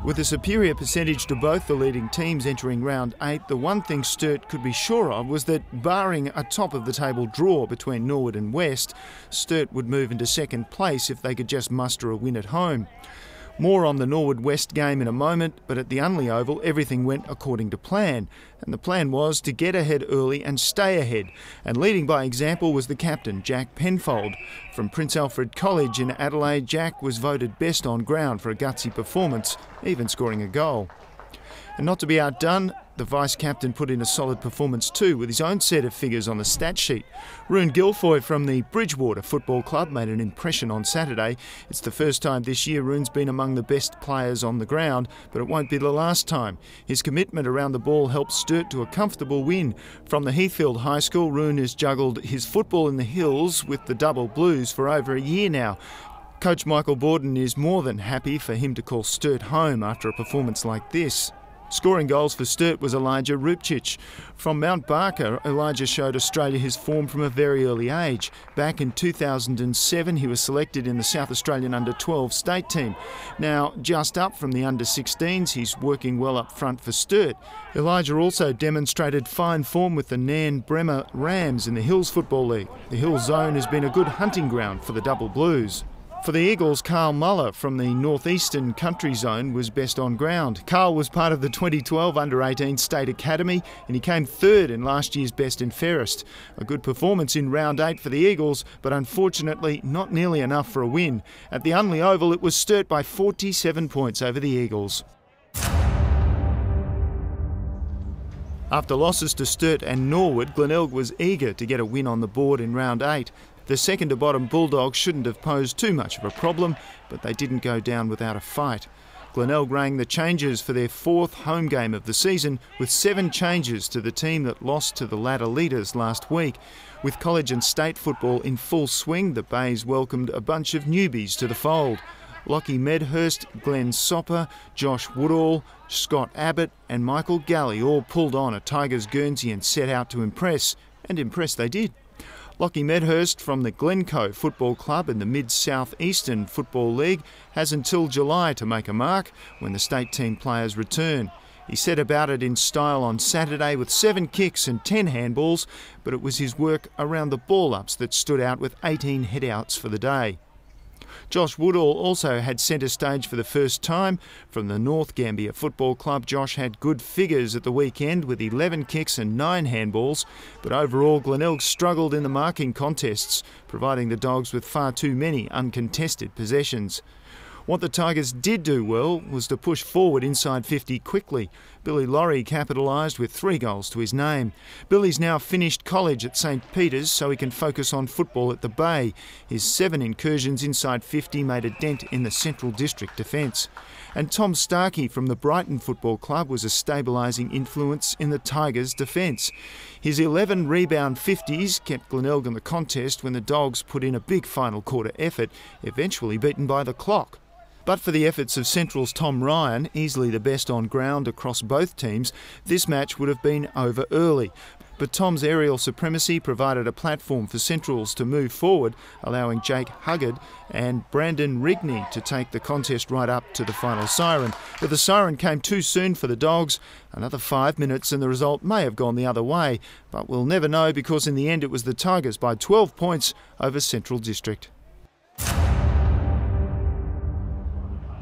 With a superior percentage to both the leading teams entering round 8, the one thing Sturt could be sure of was that, barring a top-of-the-table draw between Norwood and West, Sturt would move into second place if they could just muster a win at home. More on the Norwood-West game in a moment, but at the Unley Oval everything went according to plan. And the plan was to get ahead early and stay ahead. And leading by example was the captain, Jack Penfold. From Prince Alfred College in Adelaide, Jack was voted best on ground for a gutsy performance, even scoring a goal. And not to be outdone, the vice-captain put in a solid performance too, with his own set of figures on the stat sheet. Rune Guilfoyle from the Bridgewater Football Club made an impression on Saturday. It's the first time this year Rune's been among the best players on the ground, but it won't be the last time. His commitment around the ball helped Sturt to a comfortable win. From the Heathfield High School, Rune has juggled his football in the hills with the Double Blues for over a year now. Coach Michael Borden is more than happy for him to call Sturt home after a performance like this. Scoring goals for Sturt was Elijah Rupcic. From Mount Barker, Elijah showed Australia his form from a very early age. Back in 2007, he was selected in the South Australian Under-12 state team. Now, just up from the Under-16s, he's working well up front for Sturt. Elijah also demonstrated fine form with the Nan Bremer Rams in the Hills Football League. The Hills Zone has been a good hunting ground for the Double Blues. For the Eagles, Carl Muller from the Northeastern Country Zone was best on ground. Carl was part of the 2012 Under-18 State Academy and he came third in last year's Best and Fairest. A good performance in round 8 for the Eagles, but unfortunately not nearly enough for a win. At the Unley Oval, it was Sturt by 47 points over the Eagles. After losses to Sturt and Norwood, Glenelg was eager to get a win on the board in round 8. The second-to-bottom Bulldogs shouldn't have posed too much of a problem, but they didn't go down without a fight. Glenelg rang the changes for their 4th home game of the season, with 7 changes to the team that lost to the ladder leaders last week. With college and state football in full swing, the Bays welcomed a bunch of newbies to the fold. Lockie Medhurst, Glenn Sopper, Josh Woodall, Scott Abbott and Michael Galley all pulled on a Tigers Guernsey and set out to impress, and impress they did. Lockie Medhurst from the Glencoe Football Club in the Mid-South Eastern Football League has until July to make a mark when the state team players return. He set about it in style on Saturday with 7 kicks and 10 handballs, but it was his work around the ball-ups that stood out with 18 head-outs for the day. Josh Woodall also had centre stage for the first time. From the North Gambier Football Club, Josh had good figures at the weekend with 11 kicks and 9 handballs, but overall Glenelg struggled in the marking contests, providing the Dogs with far too many uncontested possessions. What the Tigers did do well was to push forward inside 50 quickly. Billy Laurie capitalised with 3 goals to his name. Billy's now finished college at St Peter's so he can focus on football at the Bay. His 7 incursions inside 50 made a dent in the Central District defence. And Tom Starkey from the Brighton Football Club was a stabilising influence in the Tigers' defence. His 11 rebound 50s kept Glenelg in the contest when the Dogs put in a big final quarter effort, eventually beaten by the clock. But for the efforts of Central's Tom Ryan, easily the best on ground across both teams, this match would have been over early. But Tom's aerial supremacy provided a platform for Centrals to move forward, allowing Jake Huggard and Brandon Rigney to take the contest right up to the final siren. But the siren came too soon for the Dogs. Another 5 minutes and the result may have gone the other way. But we'll never know because in the end it was the Tigers by 12 points over Central District.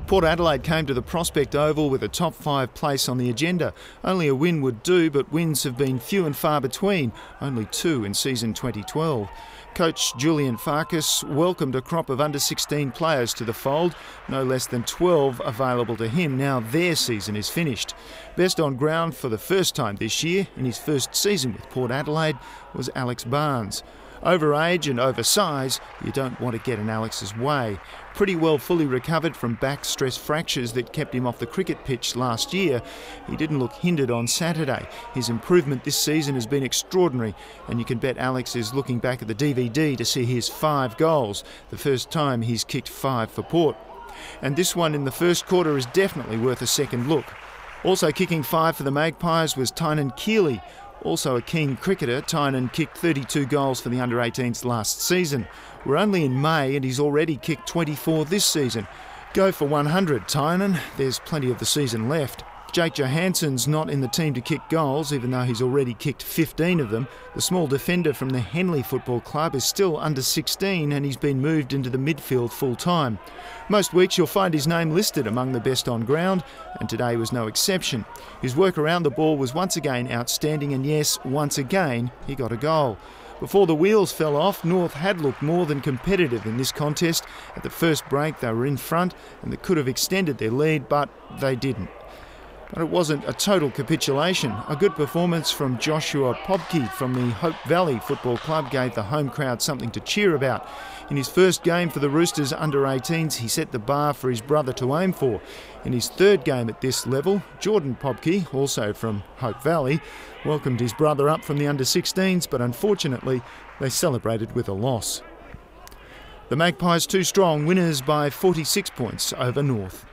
Port Adelaide came to the Prospect Oval with a top 5 place on the agenda. Only a win would do, but wins have been few and far between, only 2 in season 2012. Coach Julian Farkas welcomed a crop of under-16 players to the fold, no less than 12 available to him now their season is finished. Best on ground for the first time this year, in his first season with Port Adelaide, was Alex Barnes. Over age and over size, you don't want to get in Alex's way. Pretty well fully recovered from back stress fractures that kept him off the cricket pitch last year, he didn't look hindered on Saturday. His improvement this season has been extraordinary, and you can bet Alex is looking back at the DVD to see his 5 goals, the first time he's kicked 5 for Port. And this one in the first quarter is definitely worth a second look. Also kicking 5 for the Magpies was Tynan Keeley. Also a keen cricketer, Tynan kicked 32 goals for the under-18s last season. We're only in May and he's already kicked 24 this season. Go for 100, Tynan. There's plenty of the season left. Jake Johansson's not in the team to kick goals, even though he's already kicked 15 of them. The small defender from the Henley Football Club is still under 16 and he's been moved into the midfield full-time. Most weeks you'll find his name listed among the best on ground, and today was no exception. His work around the ball was once again outstanding, and yes, once again, he got a goal. Before the wheels fell off, North had looked more than competitive in this contest. At the first break they were in front and they could have extended their lead, but they didn't. But it wasn't a total capitulation. A good performance from Joshua Pobke from the Hope Valley Football Club gave the home crowd something to cheer about. In his first game for the Roosters under-18s, he set the bar for his brother to aim for. In his third game at this level, Jordan Pobke, also from Hope Valley, welcomed his brother up from the under-16s, but unfortunately they celebrated with a loss. The Magpies too strong, winners by 46 points over North.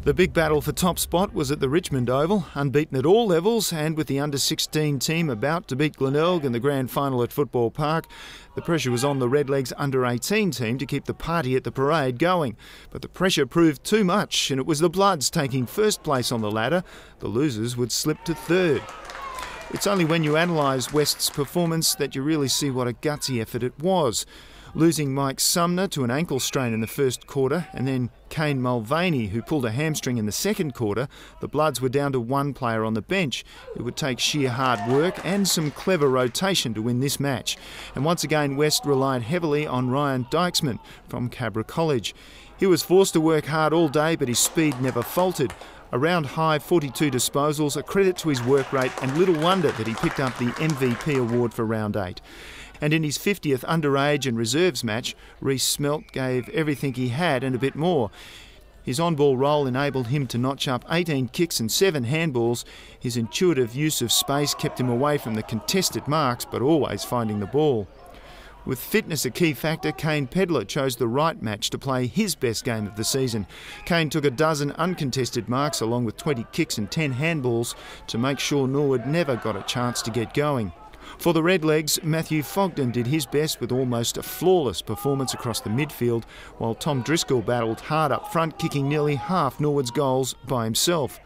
The big battle for top spot was at the Richmond Oval, unbeaten at all levels, and with the under-16 team about to beat Glenelg in the grand final at Football Park, the pressure was on the Redlegs under-18 team to keep the party at the parade going. But the pressure proved too much, and it was the Bloods taking first place on the ladder. The losers would slip to third. It's only when you analyse West's performance that you really see what a gutsy effort it was. Losing Mike Sumner to an ankle strain in the first quarter, and then Kane Mulvaney, who pulled a hamstring in the second quarter, the Bloods were down to one player on the bench. It would take sheer hard work and some clever rotation to win this match. And once again, West relied heavily on Ryan Dykesman from Cabra College. He was forced to work hard all day, but his speed never faltered. Around high 42 disposals, a credit to his work rate, and little wonder that he picked up the MVP award for round 8. And in his 50th underage and reserves match, Reece Smelt gave everything he had and a bit more. His on-ball role enabled him to notch up 18 kicks and 7 handballs. His intuitive use of space kept him away from the contested marks, but always finding the ball. With fitness a key factor, Kane Pedler chose the right match to play his best game of the season. Kane took a dozen uncontested marks along with 20 kicks and 10 handballs to make sure Norwood never got a chance to get going. For the Redlegs, Matthew Fogden did his best with almost a flawless performance across the midfield, while Tom Driscoll battled hard up front, kicking nearly half Norwood's goals by himself.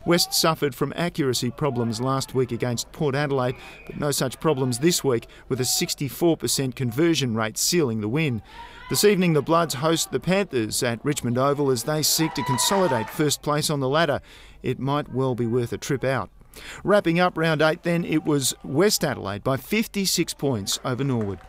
West suffered from accuracy problems last week against Port Adelaide, but no such problems this week, with a 64% conversion rate sealing the win. This evening the Bloods host the Panthers at Richmond Oval as they seek to consolidate first place on the ladder. It might well be worth a trip out. Wrapping up round 8 then, it was West Adelaide by 56 points over Norwood.